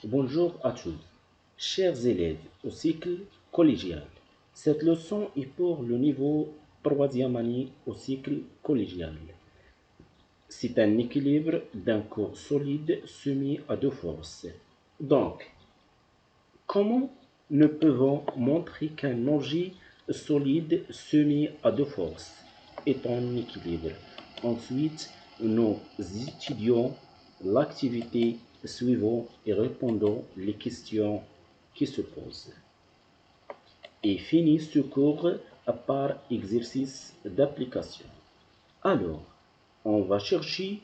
Bonjour à tous, chers élèves au cycle collégial. Cette leçon est pour le niveau troisième année au cycle collégial. C'est un équilibre d'un corps solide soumis à deux forces. Donc, comment nous pouvons montrer qu'un objet solide soumis à deux forces est en équilibre? Ensuite, nous étudions l'activité suivante et répondons les questions qui se posent. Et finit ce cours par exercice d'application. Alors, on va chercher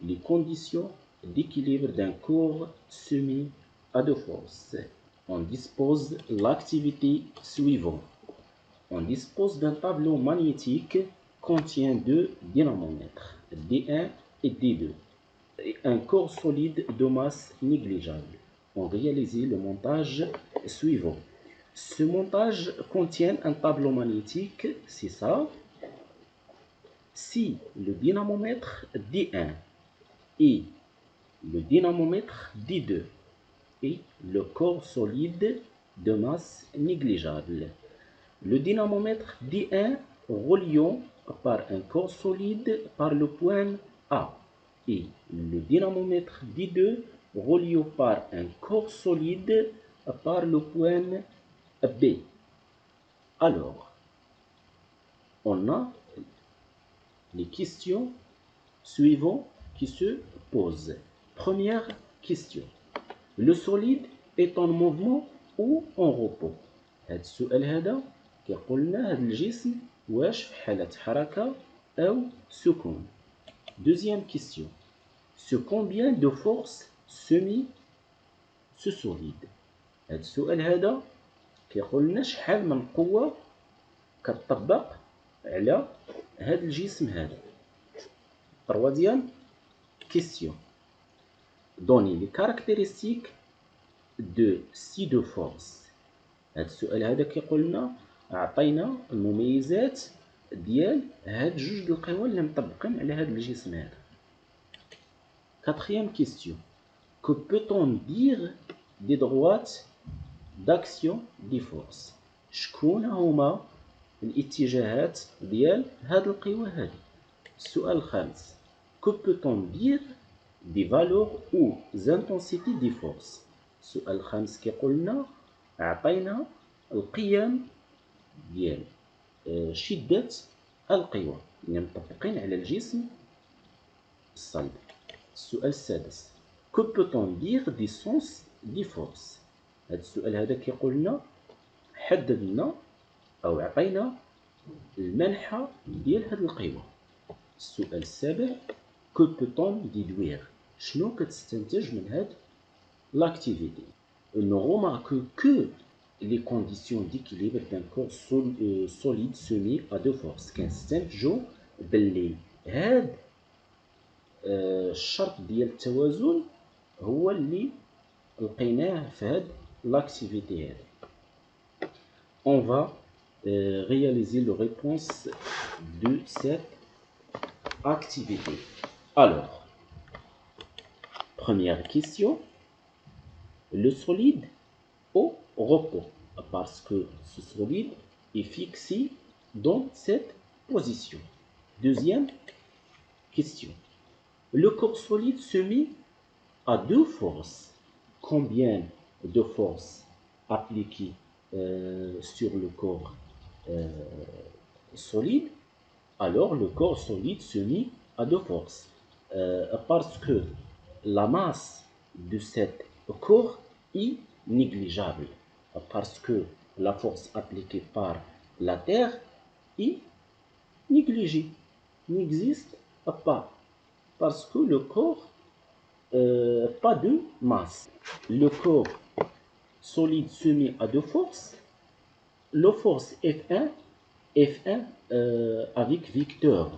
les conditions d'équilibre d'un corps soumis à deux forces. On dispose l'activité suivante. On dispose d'un tableau magnétique contient deux dynamomètres, D1 et D2, et un corps solide de masse négligeable. On réalise le montage suivant. Ce montage contient un tableau magnétique, c'est ça. Si le dynamomètre D1 et le dynamomètre D2 et le corps solide de masse négligeable. Le dynamomètre D1 reliant par un corps solide par le point A et le dynamomètre D2 relié par un corps solide par le point B. Alors, on a les questions suivantes qui se posent. Première question. Le solide est en mouvement ou en repos؟ هذا السؤال هذا كيقول لنا هذا الجسم واش في حالة حركة أو سكون. Deuxième question. Ce combien de force semi ce solide؟ هذا السؤال هذا كيقول لنا شحال من قوة كتطبق على هذا الجسم هذا. Troisième question. Donnez les caractéristiques de ces deux forces. هذا السؤال هذا كيقول لنا عطينا المميزات ديال هاد جوج القوى اللي مطبقين على هذا الجسم هذا. Quatrième question. Que peut-on dire des droites d'action des forces؟ شكون هما الاتجاهات ديال هاد القوى هذه؟ السؤال الخامس. Que peut-on dire des valeurs ou intensités des forces؟ السؤال الخامس كيقول لنا عطينا القيم ديال شدة القوى اللي مطبقين على الجسم الصلب. السؤال السادس. Que peut-on dire des sens des forces؟ هذا السؤال هذا كيقول لنا حدد لنا أو عطينا المنحى ديال هاد القوى. السؤال السابع. Que peut-on déduire؟ شنو كتستنتج من هاد l'activité؟ On remarque que les conditions d'équilibre d'un corps solide soumis à deux forces كنستنتجوا باللي هاد الشرط ديال التوازن هو اللي لقيناه في هاد l'activité هذه. On va réaliser la réponse de cette activité. Alors, première question. Le solide au repos, parce que ce solide est fixé dans cette position. Deuxième question. Le corps solide se met à deux forces. Combien de forces appliquées sur le corps solide? Alors le corps solide se met à deux forces. Parce que la masse de cet corps est négligeable, parce que la force appliquée par la Terre est négligée, n'existe pas, parce que le corps pas de masse. Le corps solide soumis à deux forces, la force F1 avec vecteur,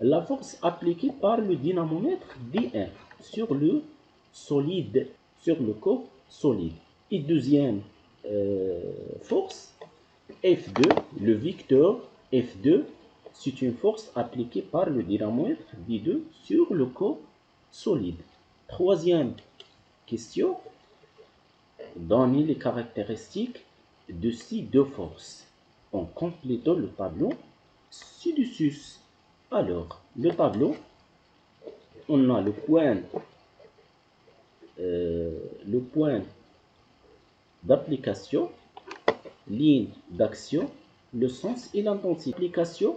la force appliquée par le dynamomètre D1 sur le solide, sur le corps solide. Et deuxième force, F2, le vecteur F2, c'est une force appliquée par le dynamomètre D2 sur le corps solide. Troisième Question. Donnez les caractéristiques de ces deux forces en complétant le tableau ci-dessus. Alors, le tableau, on a le point d'application, ligne d'action, le sens et l'intensité. Application,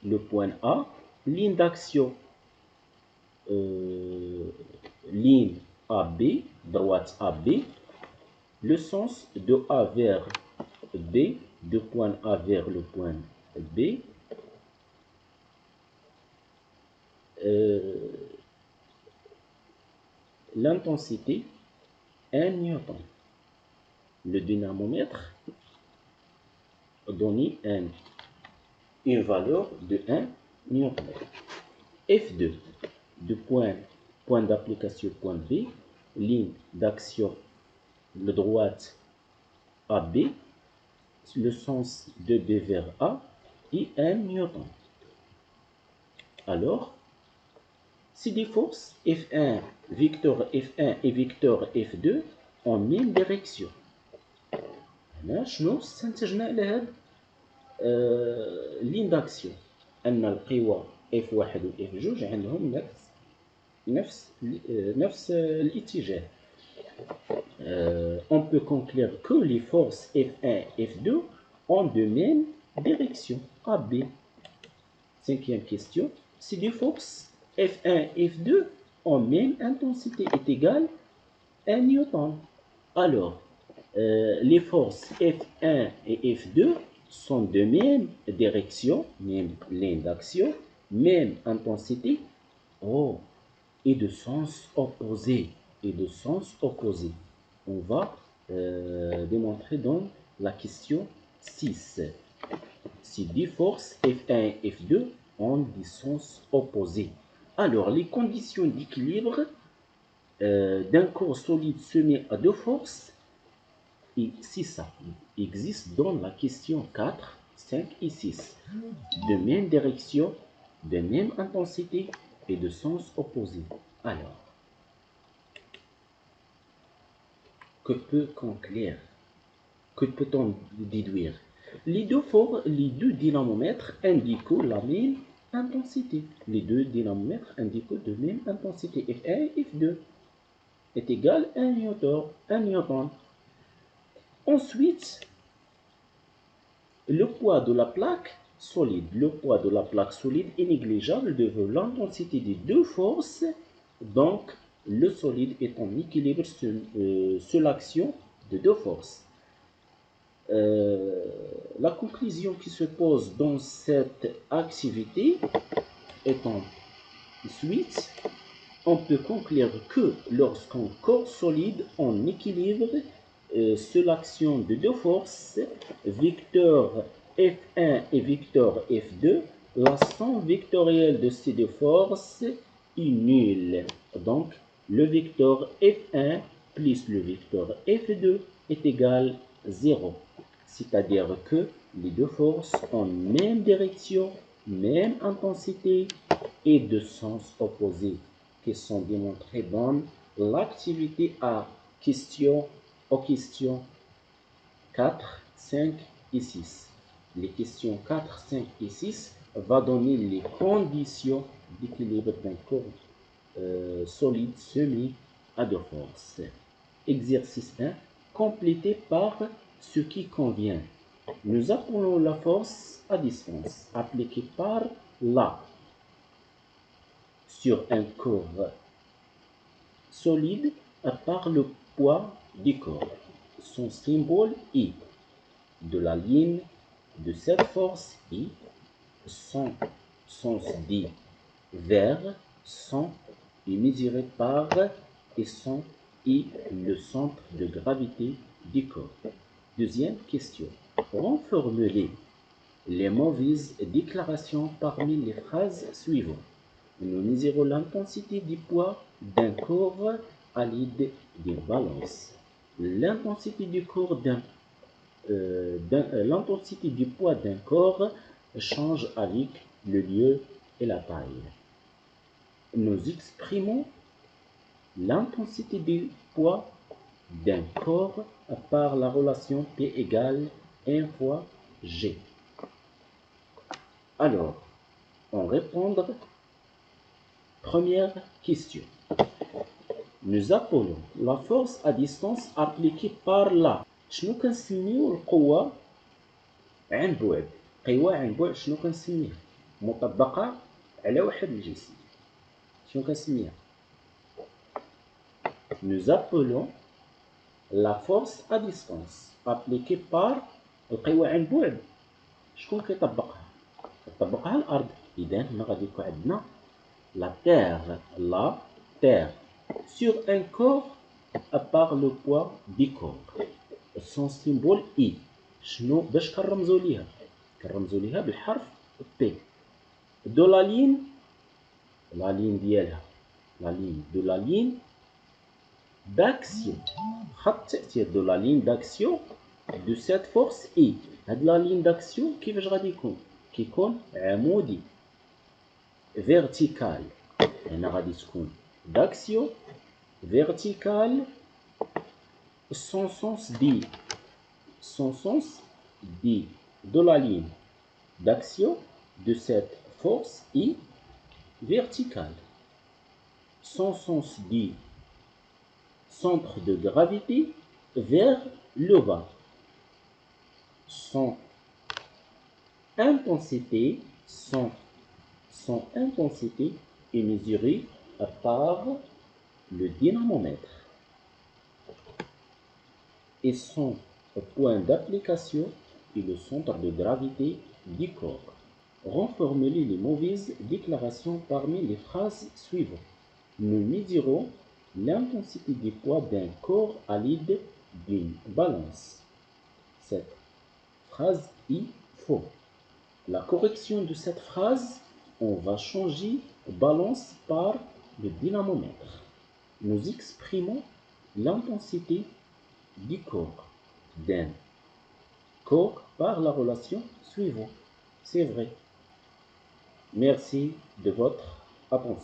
le point A, ligne d'action, ligne AB, droite AB, le sens de A vers B, de point A vers le point B, l'intensité 1 newton. Le dynamomètre donne une valeur de 1 newton. F2, de point d'application point B, ligne d'action de droite AB, le sens de B vers A et 1 newton. Alors, si des forces F1, vecteur F1 et vecteur F2 en même direction. هنا شنو استنتجنا على هاد لين داكسيون ان القوى F1 و F2 عندهم نفس الاتجاه. On peut conclure que les forces F1 et F2 ont de même direction AB. Cinquième question. Si les forces F1 et F2 ont même intensité est égale à 1 newton. Alors, les forces F1 et F2 sont de même direction, même ligne d'action, même intensité, et de sens opposé. On va démontrer dans la question 6. Si deux forces F1 et F2 ont des sens opposés. Alors, les conditions d'équilibre d'un corps solide soumis à deux forces, et si ça existe dans la question 4, 5 et 6, de même direction, de même intensité et de sens opposé. Alors, que peut-on conclure? Que peut-on déduire? Les deux dynamomètres indiquent la même intensité. Les deux dynamomètres indiquent de même intensité. F1 et F2 est égal à 1 newton. Ensuite, le poids de la plaque solide. Le poids de la plaque solide est négligeable devant l'intensité des deux forces. Donc, le solide est en équilibre sur l'action de deux forces. La conclusion qui se pose dans cette activité est en suite. On peut conclure que lorsqu'un corps solide en équilibre sur l'action de deux forces, vecteur F1 et vecteur F2, la somme vectorielle de ces deux forces est nulle. Donc, le vecteur F1 plus le vecteur F2 est égal à 0. C'est-à-dire que les deux forces ont même direction, même intensité et de sens opposés, qui sont démontrés dans l'activité A, aux questions 4, 5 et 6. Les questions 4, 5 et 6 vont donner les conditions d'équilibre d'un corps solide soumis à deux forces. Exercice 1, complété par ce qui convient. Nous appelons la force à distance appliquée par là sur un corps solide par le poids du corps. Son symbole est de la ligne de cette force I, son sens dit vers 100 est mesuré par et son est le centre de gravité du corps. Deuxième question. Reformulez les mauvaises déclarations parmi les phrases suivantes. Nous mesurons l'intensité du poids d'un corps à l'aide d'une balance. L'intensité du poids d'un corps change avec le lieu et la taille. Nous exprimons l'intensité du poids d'un corps par la relation P égale 1 fois G. Alors, on répondre. Première question. Nous appelons la force à distance appliquée par la. شنو كنسميو القوة عن بعد؟ قوة عن بعد شنو كنسميها؟ مطبقة على واحد الجسم. شنو كنسميها؟ Nous appelons la force à distance appliquée par القوة عن بعد. شكون كيطبقها؟ كيطبقها الأرض. إذا هنا غادي يكون عندنا la terre sur un corps par le poids du corps. Son symbole I. شنو باش كنرمزوا ليها؟ كنرمزوا ليها بالحرف P. دو لا لين ديالها دو لا لين d'action. خط تأثير دو لا لين d'action de cette force I. هاد لا لين d'action كيفاش غادي يكون؟ كيكون عمودي vertical. هنا غادي تكون d'action vertical sans sens dit de la ligne d'action de cette force I verticale. Son sens dit centre de gravité vers le bas. Son intensité est mesurée par le dynamomètre et son point d'application est le centre de gravité du corps. Reformulez les mauvaises déclarations parmi les phrases suivantes. Nous mesurons l'intensité du poids d'un corps à l'aide d'une balance. Cette phrase est faux. La correction de cette phrase, on va changer balance par le dynamomètre. Nous exprimons l'intensité du corps d'un corps par la relation suivante. C'est vrai. Merci de votre attention.